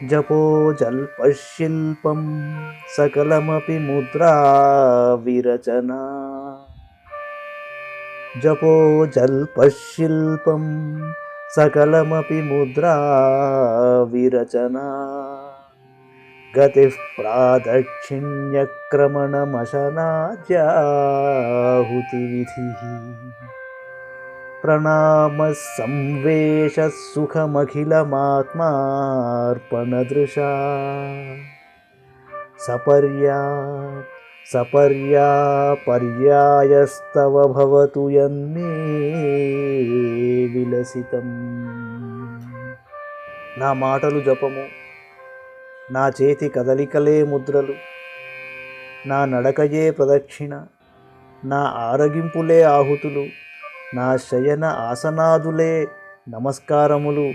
జపో జల్పశిల్పం సకలమపి ముద్రా విరచనా. జపో జల్పశిల్పం సకలమపి ముద్రా విరచనా. గతిః ప్రాదక్షిణ్యక్రమణమశనాద్యాహుతివిధిః. ప్రణామः సంవేశः సుఖమఖిలమాత్మార్పణదృశా. సపర్యాపర్యాయస్తవ భవతు యన్మే విలసితం. నా మాటలు జపము, నా చేతి కదలికలే ముద్రలు, నా నడకయే ప్రదక్షిణ, నా ఆరగింపులే ఆహుతులు, నా శయన ఆసనాదులే నమస్కారములు,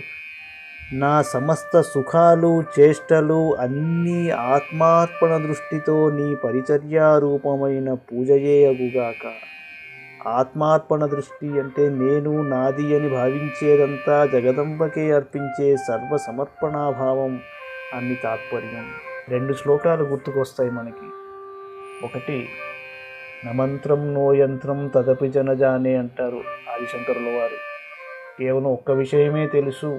నా సమస్త సుఖాలు చేష్టలు అన్నీ ఆత్మార్పణ దృష్టితో నీ పరిచర్యారూపమైన పూజయే అగుగాక. ఆత్మార్పణ దృష్టి అంటే నేను నాది అని భావించేదంతా జగదంబకే అర్పించే సర్వసమర్పణాభావం అని తాత్పర్యం. 2 శ్లోకాలు గుర్తుకొస్తాయి మనకి. ఒకటి, నమంత్రం నో యంత్రం తదపి జనజానే అంటారు ఆదిశంకరుల వారు. కేవలం ఒక్క విషయమే తెలుసు,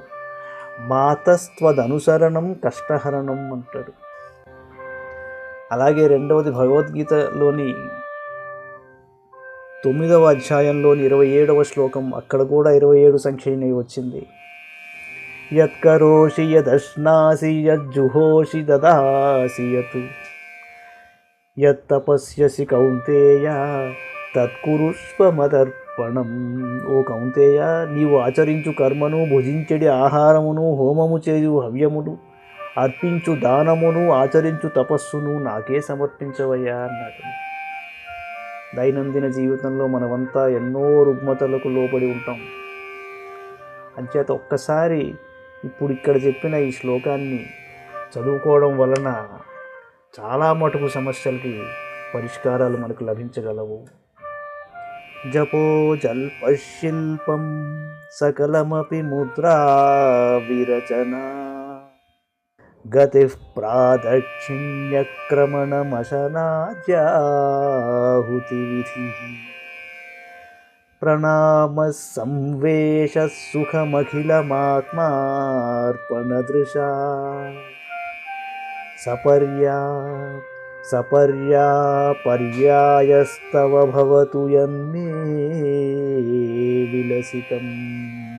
మాతస్త్వదనుసరణం కష్టహరణం అంటాడు. అలాగే రెండవది భగవద్గీతలోని 9వ అధ్యాయంలోని 27వ శ్లోకం. అక్కడ కూడా 27 సంఖ్యనే వచ్చింది. యత్కరోషి యదశ్నాసి యజ్జుహోషి దదాసి యత్ యత్తపస్యసి కౌంతేయ తత్కురుష్వ మదర్పణం. ఓ కౌంతేయ, నీవు ఆచరించు కర్మను, భుజించెడి ఆహారమును, హోమము చేయు హవ్యమును, అర్పించు దానమును, ఆచరించు తపస్సును నాకే సమర్పించవయ్యా అన్నాడు. దైనందిన జీవితంలో మనమంతా ఎన్నో రుగ్మతలకు లోబడి ఉంటాం. అంచేత ఒక్కసారి ఇప్పుడు ఇక్కడ చెప్పిన ఈ శ్లోకాన్ని చదువుకోవడం వలన చాలా మటుకు సమస్యలకి పరిష్కారాలు మనకు లభించగలవు. జపో జల్పశిల్పం సకలమపి ముద్రా విరచనా. గతిః ప్రాదక్షిణ్యక్రమణమశనాద్యాహుతివిధిః. ప్రణామः సంవేశः సుఖమఖిలమాత్మార్పణదృశా. సపర్యాపర్యాయస్తవ భవతు యన్మే విలసితం.